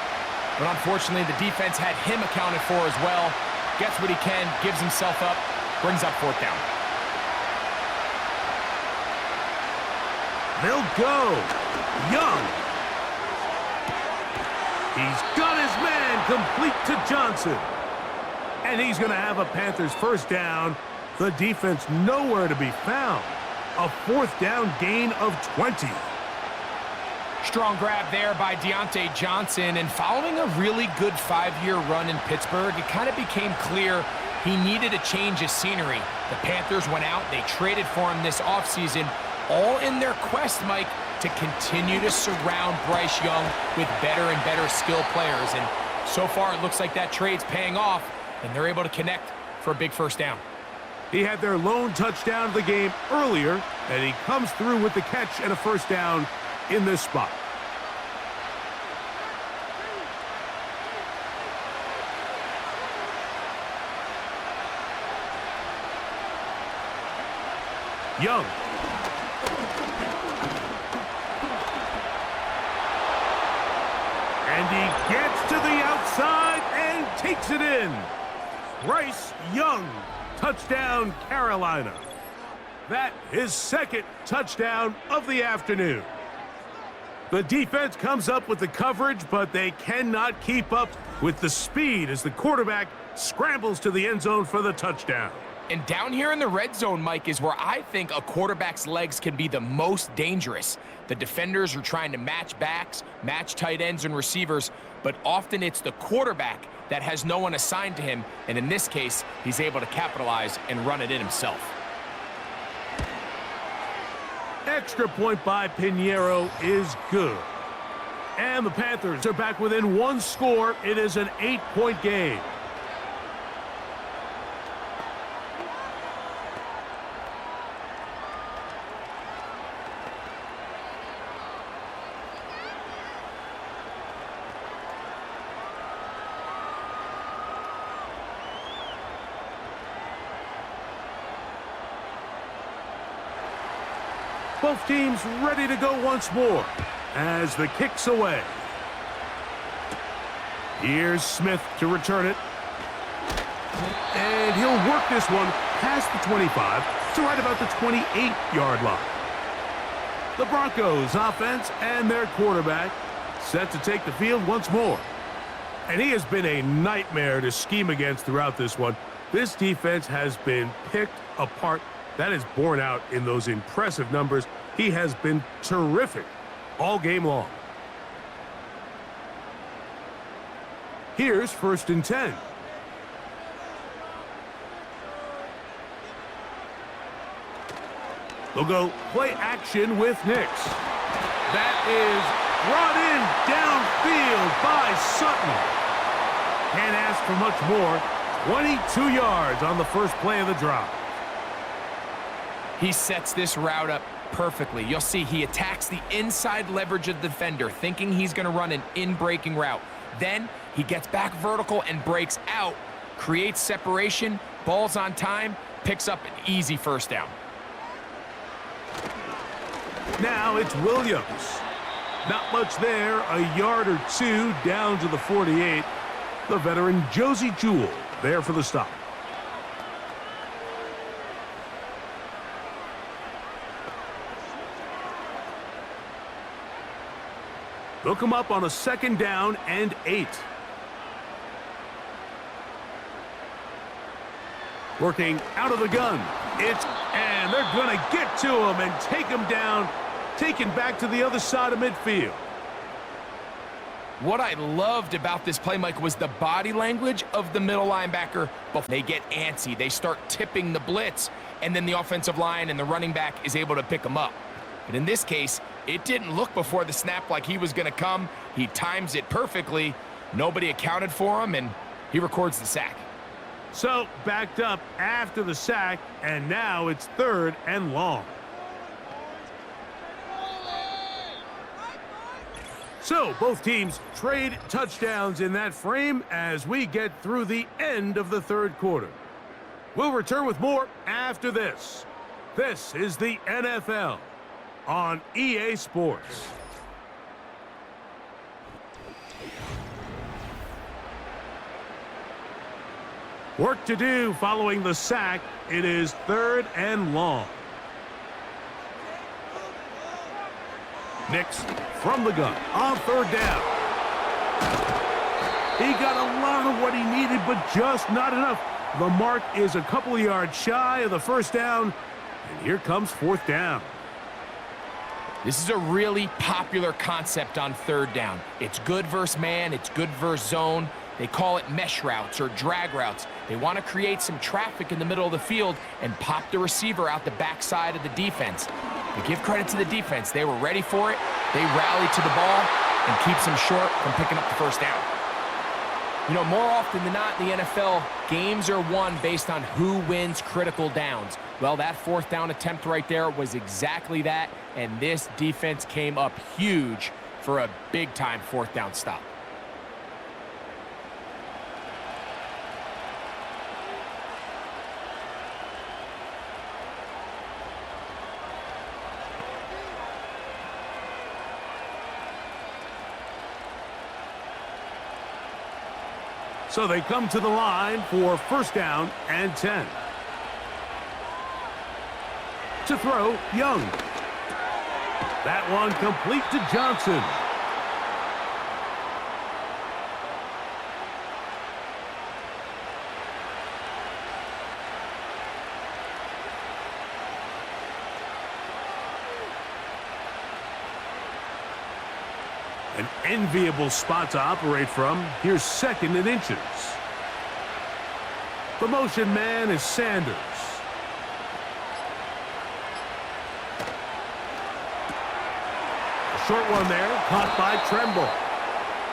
But unfortunately, the defense had him accounted for as well. Gets what he can, gives himself up, brings up 4th down. They'll go. Young. He's got his man complete to Johnson. And he's going to have a Panthers 1st down. The defense nowhere to be found. A 4th down gain of 20. Strong grab there by Deontay Johnson. And following a really good 5-year run in Pittsburgh, it kind of became clear he needed a change of scenery. The Panthers went out. They traded for him this offseason, all in their quest, Mike, to continue to surround Bryce Young with better and better skilled players. And so far, it looks like that trade's paying off, and they're able to connect for a big 1st down. He had their lone touchdown of the game earlier, and he comes through with the catch and a 1st down in this spot. Young. And he gets to the outside and takes it in. Bryce Young, touchdown Carolina. That his 2nd touchdown of the afternoon. The defense comes up with the coverage, but they cannot keep up with the speed as the quarterback scrambles to the end zone for the touchdown. And down here in the red zone, Mike, is where I think a quarterback's legs can be the most dangerous. The defenders are trying to match backs, match tight ends and receivers, but often it's the quarterback that has no one assigned to him, and in this case, he's able to capitalize and run it in himself. Extra point by Pinheiro is good. And the Panthers are back within 1 score. It is an 8-point game. Both teams ready to go once more as the kick's away. Here's Smith to return it. And he'll work this one past the 25 to right about the 28-yard line. The Broncos offense and their quarterback set to take the field once more. And he has been a nightmare to scheme against throughout this one. This defense has been picked apart That is borne out in those impressive numbers. He has been terrific all game long. Here's 1st and 10. They'll go play action with Nix. That is brought in downfield by Sutton. Can't ask for much more. 22 yards on the first play of the drive. He sets this route up perfectly. You'll see he attacks the inside leverage of the defender, thinking he's going to run an in-breaking route. Then he gets back vertical and breaks out, creates separation, ball's on time, picks up an easy first down. Now it's Williams. Not much there, a yard or two down to the 48. The veteran Josie Jewell there for the stop. They'll come up on a 2nd down and 8. Working out of the gun. And they're going to get to him and take him down, taken back to the other side of midfield. What I loved about this play, Mike, was the body language of the middle linebacker. But they get antsy. They start tipping the blitz, and then the offensive line and the running back is able to pick them up. But in this case, it didn't look before the snap like he was going to come. He times it perfectly. Nobody accounted for him, and he records the sack. So, backed up after the sack, and now it's 3rd and long. So, both teams trade touchdowns in that frame as we get through the end of the 3rd quarter. We'll return with more after this. This is the NFL on EA Sports. Work to do following the sack. It is 3rd and long. Nix from the gun on 3rd down. He got a lot of what he needed, but just not enough. The mark is a couple of yards shy of the 1st down, and here comes 4th down. This is a really popular concept on 3rd down. It's good versus man, it's good versus zone. They call it mesh routes or drag routes. They want to create some traffic in the middle of the field and pop the receiver out the backside of the defense. But give credit to the defense. They were ready for it. They rallied to the ball and keeps them short from picking up the 1st down. You know, more often than not in the NFL, games are won based on who wins critical downs. Well, that 4th down attempt right there was exactly that, and this defense came up huge for a big-time 4th down stop. So they come to the line for 1st down and 10. To throw, Young. That one complete to Johnson. An enviable spot to operate from. Here's 2nd and inches. The motion man is Sanders. A short one there, caught by Tremble.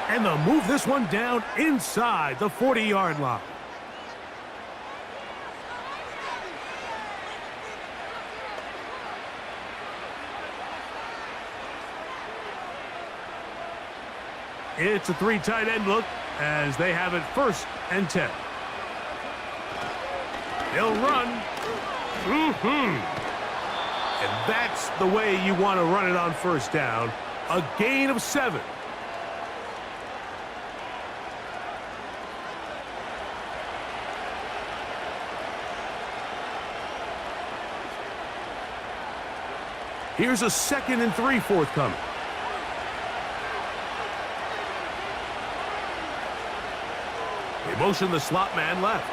And they'll move this one down inside the 40-yard line. It's a 3 tight end look as they have it 1st and 10. They'll run. And that's the way you want to run it on 1st down. A gain of 7. Here's a 2nd and 3 forthcoming. They motion the slot man left.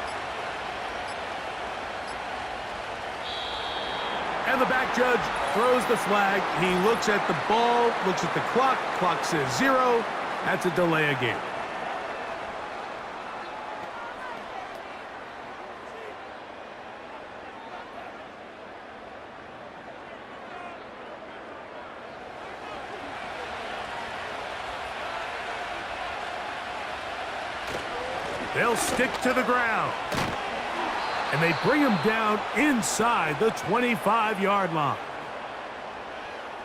And the back judge throws the flag. He looks at the ball, looks at the clock. Clock says 0. That's a delay of game. They'll stick to the ground. And they bring him down inside the 25-yard line.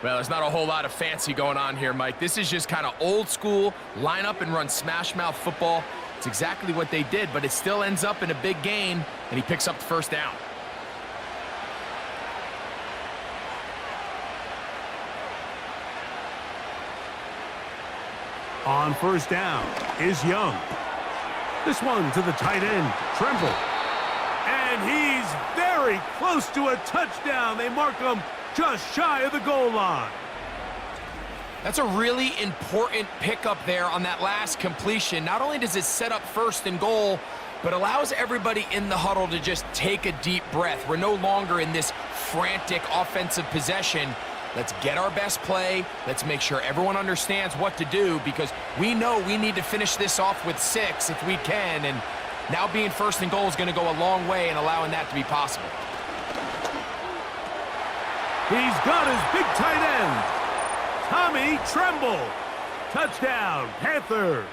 Well, there's not a whole lot of fancy going on here, Mike. This is just kind of old school, line up and run smash mouth football. It's exactly what they did, but it still ends up in a big gain, and he picks up the first down. On first down is Young. This one to the tight end, Tremble. And he's very close to a touchdown. They mark him just shy of the goal line. That's a really important pickup there on that last completion. Not only does it set up first and goal, but allows everybody in the huddle to just take a deep breath. We're no longer in this frantic offensive possession. Let's get our best play. Let's make sure everyone understands what to do, because we know we need to finish this off with 6 if we can, and now being first and goal is going to go a long way in allowing that to be possible. He's got his big tight end, Tommy Tremble. Touchdown, Panthers.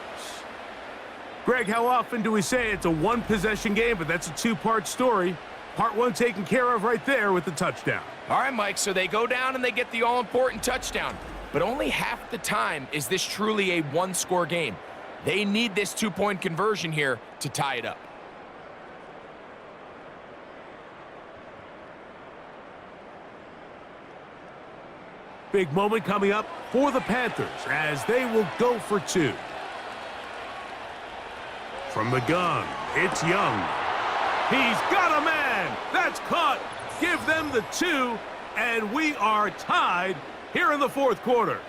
Greg, how often do we say it's a one-possession game, but that's a two-part story? Part one taken care of right there with the touchdown. All right, Mike, so they go down and they get the all-important touchdown. But only half the time is this truly a one-score game. They need this two-point conversion here to tie it up. Big moment coming up for the Panthers as they will go for 2. From the gun, it's Young. He's got a man. That's caught. Give them the 2, and we are tied here in the fourth quarter.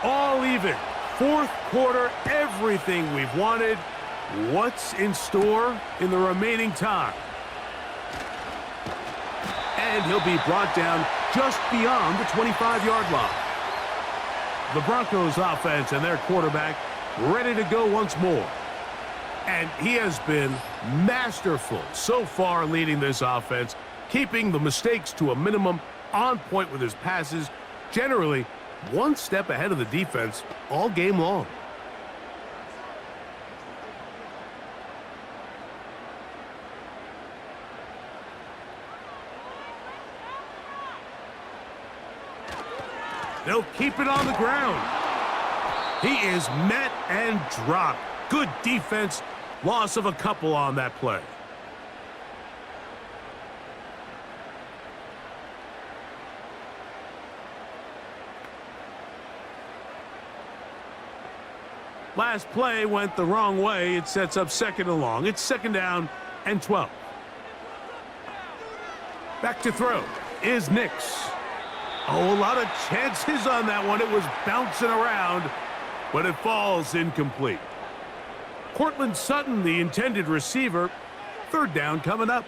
All even. Fourth quarter, everything we've wanted. What's in store in the remaining time? And he'll be brought down just beyond the 25-yard line. The Broncos offense and their quarterback ready to go once more. And he has been masterful so far leading this offense, keeping the mistakes to a minimum, on point with his passes, generally one step ahead of the defense all game long. They'll keep it on the ground. He is met and dropped. Good defense. Loss of a couple on that play. Last play went the wrong way. It sets up second and long. It's second down and 12. Back to throw is Nix. Oh, a lot of chances on that one. It was bouncing around, but it falls incomplete. Cortland Sutton, the intended receiver. Third down coming up.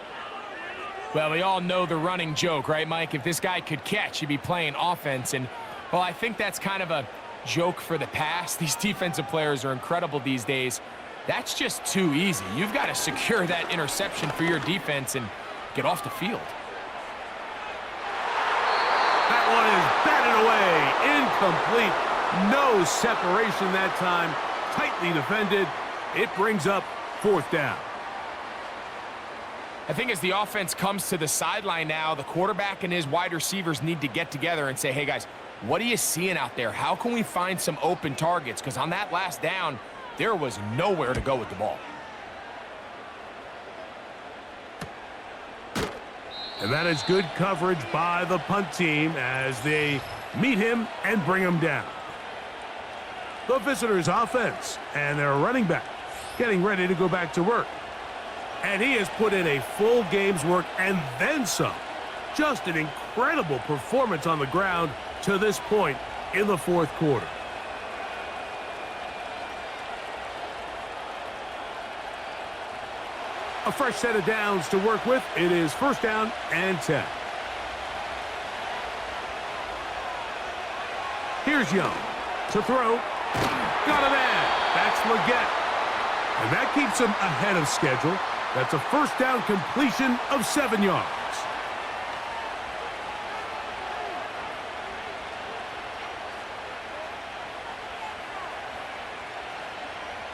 Well, we all know the running joke, right, Mike? If this guy could catch, he'd be playing offense. And, well, I think that's kind of a joke for the past. These defensive players are incredible these days. That's just too easy. You've got to secure that interception for your defense and get off the field. That one is batted away. Incomplete. No separation that time. Tightly defended. It brings up fourth down. I think as the offense comes to the sideline now, the quarterback and his wide receivers need to get together and say, hey, guys, What are you seeing out there? How can we find some open targets? Because on that last down, there was nowhere to go with the ball. And that is good coverage by the punt team as they meet him and bring him down. The visitors' offense and their running back getting ready to go back to work. And he has put in a full game's work and then some. Just an incredible performance on the ground to this point in the fourth quarter. A fresh set of downs to work with. It is first down and 10. Here's Young to throw. Got a man. That's Leggett. And that keeps him ahead of schedule. That's a first down completion of 7 yards.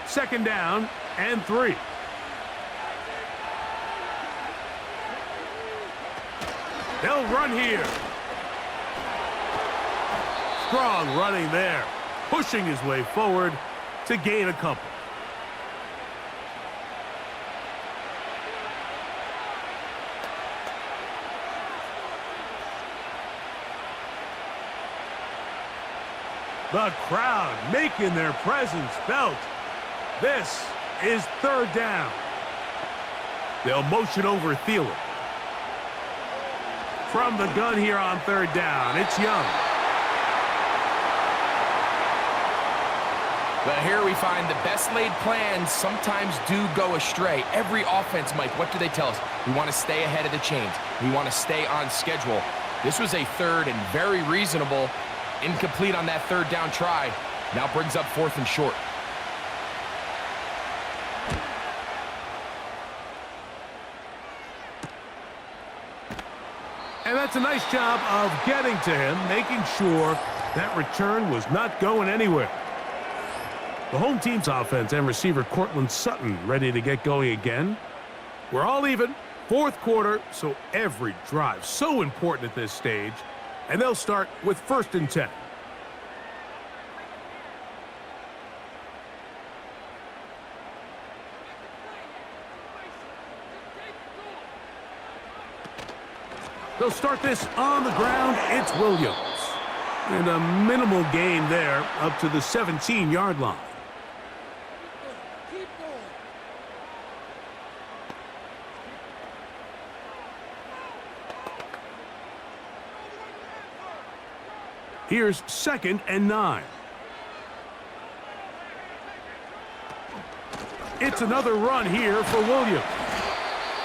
Second down and 3. They'll run here. Strong running there, pushing his way forward to gain a couple. The crowd making their presence felt. This is third down. They'll motion over Thielen. From the gun here on third down, it's Young. Well, here we find the best laid plans sometimes do go astray. Every offense, Mike, what do they tell us? We want to stay ahead of the chains. We want to stay on schedule. This was a third and very reasonable. Incomplete on that third down try. Now brings up fourth and short. And that's a nice job of getting to him, making sure that return was not going anywhere. The home team's offense and receiver Cortland Sutton ready to get going again. We're all even, fourth quarter, so every drive so important at this stage. And they'll start with first and 10. They'll start this on the ground. It's Williams. And a minimal gain there up to the 17-yard line. Here's second and 9. It's another run here for Williams.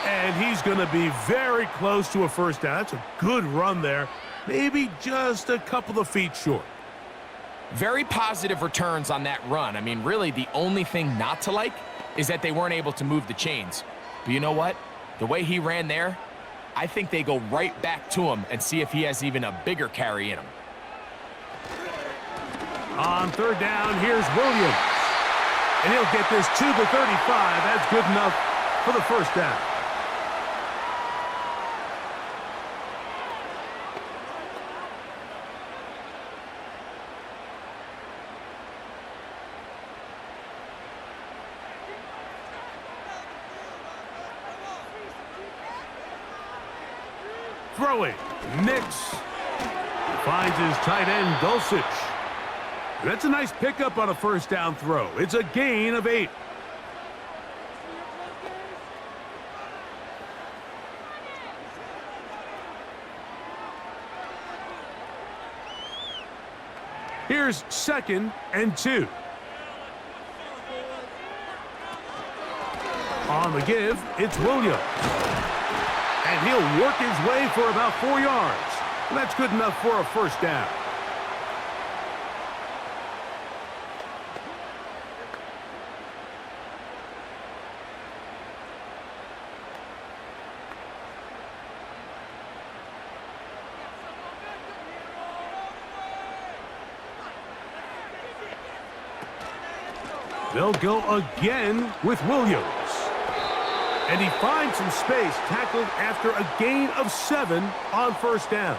And he's going to be very close to a first down. That's a good run there. Maybe just a couple of feet short. Very positive returns on that run. I mean, really, the only thing not to like is that they weren't able to move the chains. But you know what? The way he ran there, I think they go right back to him and see if he has even a bigger carry in him. On third down, here's Williams. And he'll get this to the 35. That's good enough for the first down. Throwing. Nix finds his tight end, Dulcich. That's a nice pickup on a first down throw. It's a gain of 8. Here's second and 2. On the give, it's Williams. And he'll work his way for about 4 yards. And that's good enough for a first down. They'll go again with Williams. And he finds some space, tackled after a gain of 7 on first down.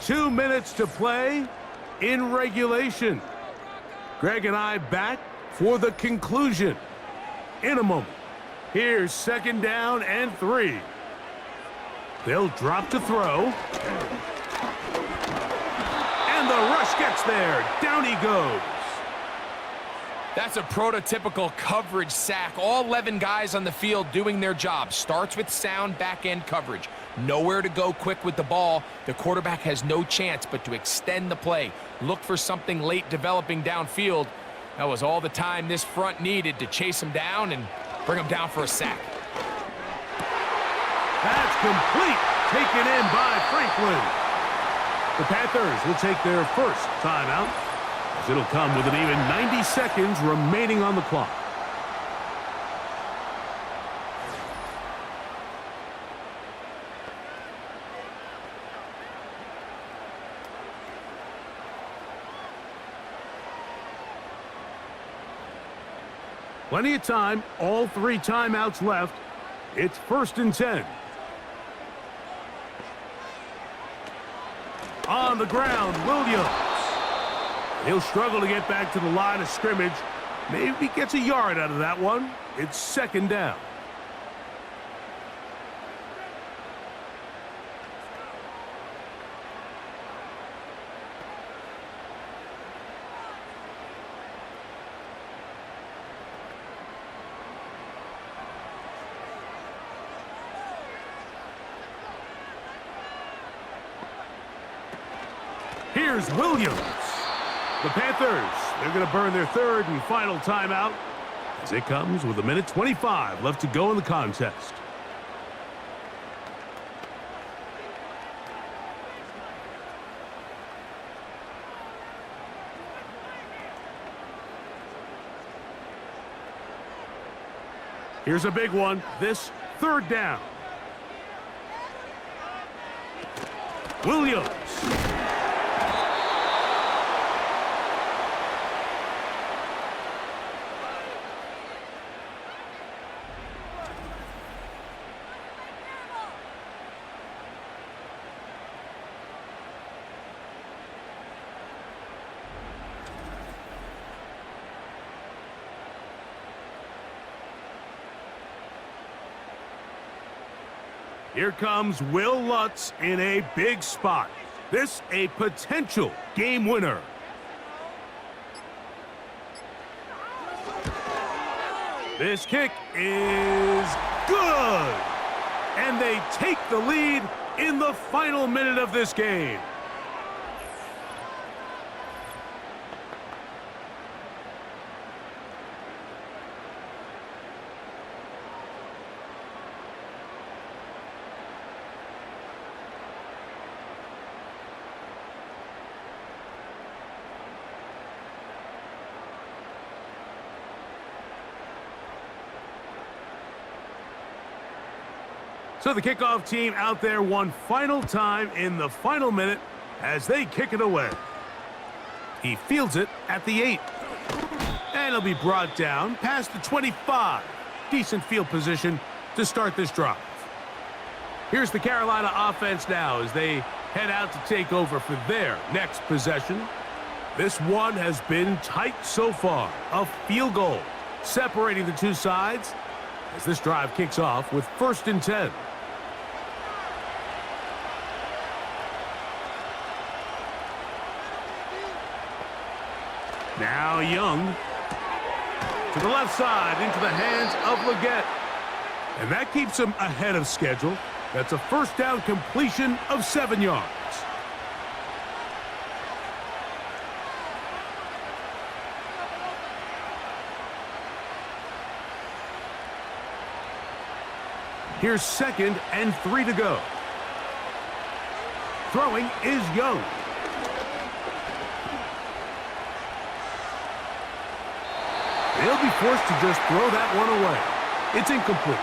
2 minutes to play in regulation. Greg and I back for the conclusion in a moment. Here's 2nd down and 3. They'll drop to throw. And the rush gets there. Down he goes. That's a prototypical coverage sack. All 11 guys on the field doing their job. Starts with sound back-end coverage. Nowhere to go quick with the ball. The quarterback has no chance but to extend the play. Look for something late developing downfield. That was all the time this front needed to chase him down and bring him down for a sack. That's complete. Taken in by Franklin. The Panthers will take their first timeout, as it'll come with an even 90 seconds remaining on the clock. Plenty of time, all 3 timeouts left. It's 1st and 10. On the ground, Williams. He'll struggle to get back to the line of scrimmage. Maybe he gets a yard out of that one. It's 2nd down. Here's Williams. The Panthers, they're going to burn their 3rd and final timeout as it comes with 1:25 left to go in the contest. Here's a big one. This 3rd down. Williams. Here comes Will Lutz in a big spot. This a potential game winner. This kick is good. And they take the lead in the final minute of this game. So the kickoff team out there one final time in the final minute as they kick it away. He fields it at the 8. And it'll be brought down past the 25. Decent field position to start this drive. Here's the Carolina offense now as they head out to take over for their next possession. This one has been tight so far. A field goal separating the two sides as this drive kicks off with 1st and 10. Now Young to the left side into the hands of Leggett. And that keeps him ahead of schedule. That's a 1st down completion of 7 yards. Here's 2nd and 3 to go. Throwing is Young. They'll be forced to just throw that one away. It's incomplete.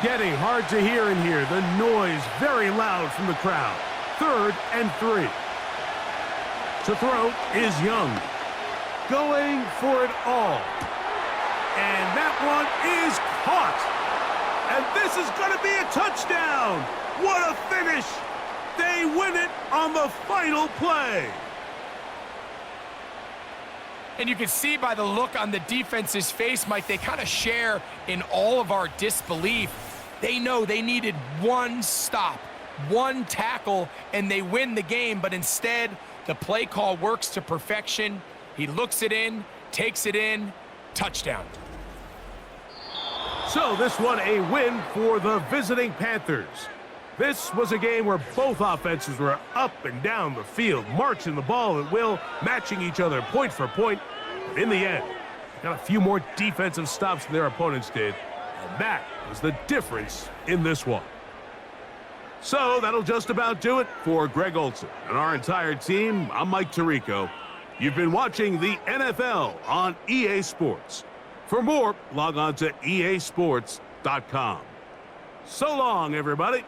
Getting hard to hear in here. The noise very loud from the crowd. 3rd and 3. To throw is Young. going for it all. And that one is caught. And this is going to be a touchdown. What a finish. They win it on the final play. And you can see by the look on the defense's face, Mike, they kind of share in all of our disbelief. They know they needed one stop, one tackle, and they win the game. But instead, the play call works to perfection. He looks it in, takes it in, touchdown. So this one a win for the visiting Panthers. This was a game where both offenses were up and down the field, marching the ball at will, matching each other point for point. But in the end, they got a few more defensive stops than their opponents did, and that was the difference in this one. So that'll just about do it for Greg Olson and our entire team. I'm Mike Tirico. You've been watching the NFL on EA Sports. For more, log on to easports.com. So long, everybody.